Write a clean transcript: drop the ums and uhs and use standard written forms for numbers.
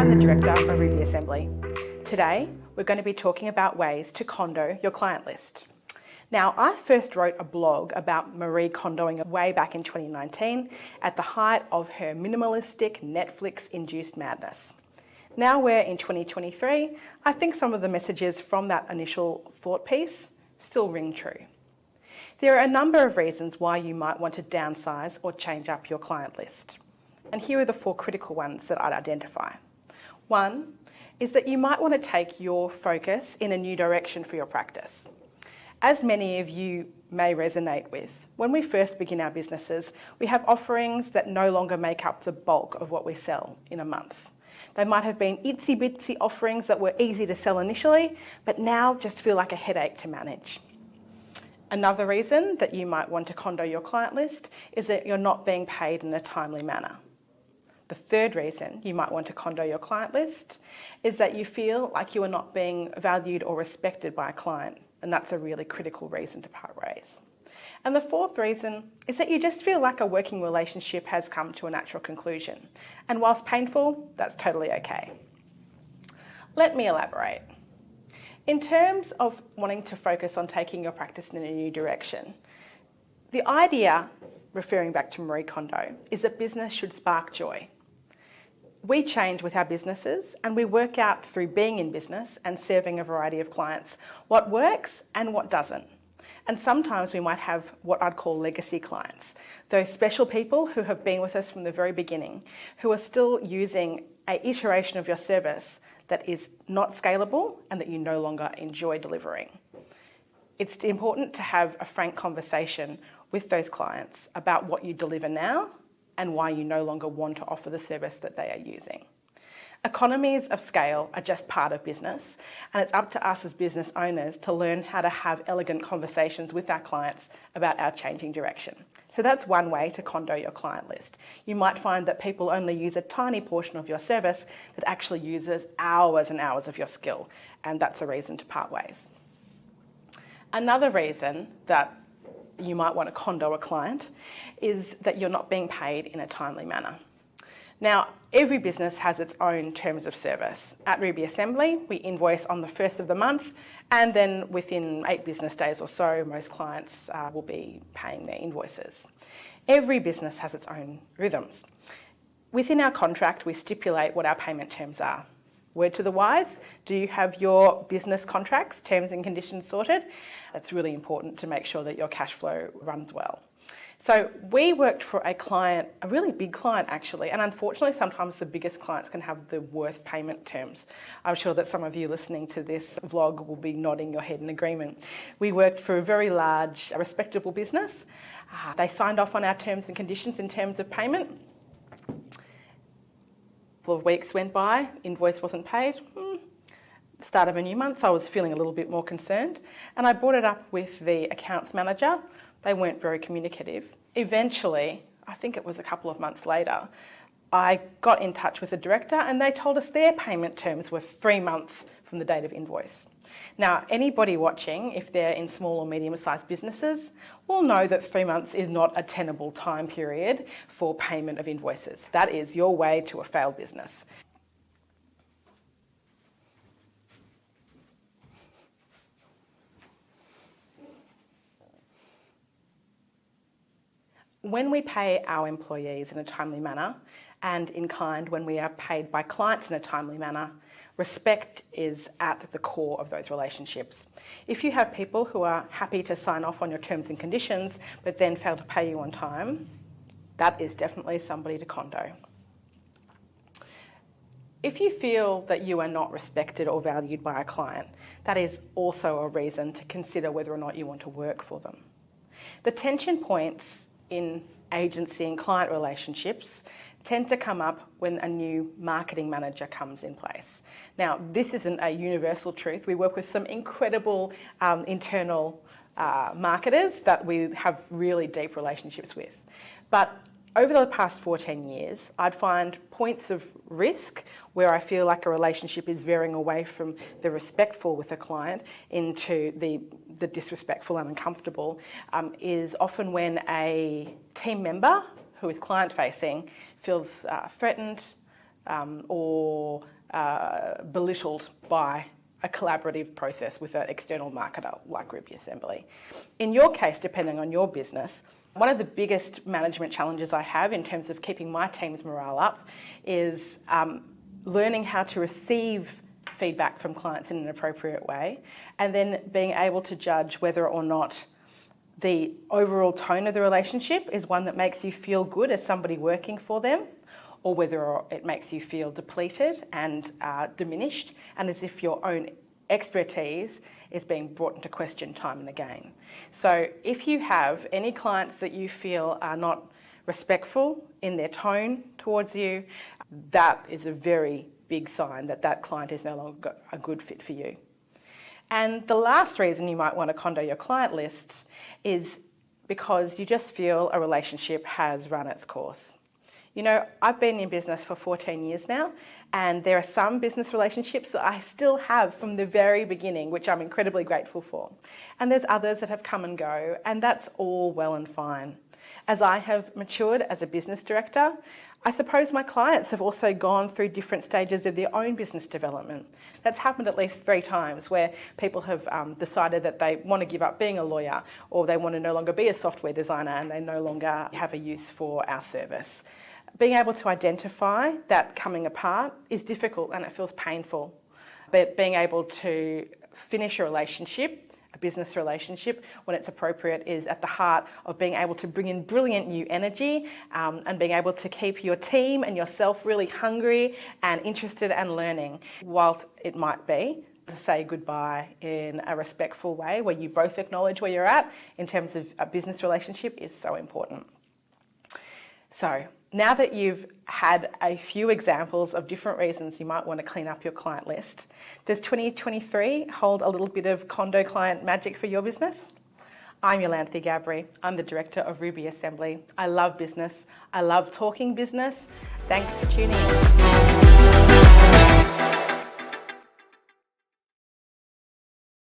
I'm the director of Ruby Assembly. Today, we're going to be talking about ways to Kondo your client list. Now, I first wrote a blog about Marie Kondoing way back in 2019 at the height of her minimalistic Netflix-induced madness. Now we're in 2023, I think some of the messages from that initial thought piece still ring true. There are a number of reasons why you might want to downsize or change up your client list. And here are the 4 critical ones that I'd identify. 1 is that you might want to take your focus in a new direction for your practice. As many of you may resonate with, when we first begin our businesses, we have offerings that no longer make up the bulk of what we sell in a month. They might have been itsy-bitsy offerings that were easy to sell initially, but now just feel like a headache to manage. Another reason that you might want to Kondo your client list is that you're not being paid in a timely manner. The third reason you might want to Kondo your client list is that you feel like you are not being valued or respected by a client, and that's a really critical reason to part ways. And the fourth reason is that you just feel like a working relationship has come to a natural conclusion. And whilst painful, that's totally okay. Let me elaborate. In terms of wanting to focus on taking your practice in a new direction, the idea, referring back to Marie Kondo, is that business should spark joy. We change with our businesses and we work out through being in business and serving a variety of clients what works and what doesn't. And sometimes we might have what I'd call legacy clients, those special people who have been with us from the very beginning, who are still using an iteration of your service that is not scalable and that you no longer enjoy delivering. It's important to have a frank conversation with those clients about what you deliver now and why you no longer want to offer the service that they are using. Economies of scale are just part of business, and it's up to us as business owners to learn how to have elegant conversations with our clients about our changing direction. So that's one way to Kondo your client list. You might find that people only use a tiny portion of your service that actually uses hours and hours of your skill, and that's a reason to part ways. Another reason that you might want to Kondo a client is that you're not being paid in a timely manner. Now, every business has its own terms of service. At Ruby Assembly, we invoice on the first of the month, and then within 8 business days or so, most clients will be paying their invoices. Every business has its own rhythms. Within our contract, we stipulate what our payment terms are. Word to the wise, do you have your business contracts, terms and conditions sorted? It's really important to make sure that your cash flow runs well. So we worked for a client, a really big client actually, and unfortunately sometimes the biggest clients can have the worst payment terms. I'm sure that some of you listening to this vlog will be nodding your head in agreement. We worked for a very large, respectable business. They signed off on our terms and conditions in terms of payment. A couple of weeks went by, invoice wasn't paid. Start of a new month, I was feeling a little bit more concerned, and I brought it up with the accounts manager. They weren't very communicative. Eventually, I think it was a couple of months later, I got in touch with the director and they told us their payment terms were 3 months from the date of invoice. Now, anybody watching, if they're in small or medium-sized businesses, will know that 3 months is not a tenable time period for payment of invoices. That is your way to a failed business. When we pay our employees in a timely manner, and in kind when we are paid by clients in a timely manner, respect is at the core of those relationships. If you have people who are happy to sign off on your terms and conditions, but then fail to pay you on time, that is definitely somebody to Kondo. If you feel that you are not respected or valued by a client, that is also a reason to consider whether or not you want to work for them. The tension points in agency and client relationships tend to come up when a new marketing manager comes in place. Now, this isn't a universal truth. We work with some incredible internal marketers that we have really deep relationships with. But over the past 14 years, I'd find points of risk where I feel like a relationship is veering away from the respectful with a client into the disrespectful and uncomfortable is often when a team member who is client-facing feels threatened, or belittled by a collaborative process with an external marketer like Ruby Assembly. In your case, depending on your business, one of the biggest management challenges I have in terms of keeping my team's morale up is learning how to receive feedback from clients in an appropriate way, and then being able to judge whether or not the overall tone of the relationship is one that makes you feel good as somebody working for them, or whether it makes you feel depleted and diminished, and as if your own expertise is being brought into question time and again. So if you have any clients that you feel are not respectful in their tone towards you, that is a very big sign that that client is no longer a good fit for you. And the last reason you might want to condo your client list is because you just feel a relationship has run its course. You know, I've been in business for 14 years now, and there are some business relationships that I still have from the very beginning, which I'm incredibly grateful for. And there's others that have come and go, and that's all well and fine. As I have matured as a business director, I suppose my clients have also gone through different stages of their own business development. That's happened at least 3 times, where people have decided that they want to give up being a lawyer, or they want to no longer be a software designer and they no longer have a use for our service. Being able to identify that coming apart is difficult and it feels painful. But being able to finish a relationship, a business relationship, when it's appropriate, is at the heart of being able to bring in brilliant new energy and being able to keep your team and yourself really hungry and interested and learning, whilst it might be to say goodbye in a respectful way where you both acknowledge where you're at in terms of a business relationship is so important. So now that you've had a few examples of different reasons you might want to clean up your client list, does 2023 hold a little bit of Kondo client magic for your business? I'm Iolanthe Gabrie. I'm the Director of Ruby Assembly. I love business. I love talking business. Thanks for tuning in.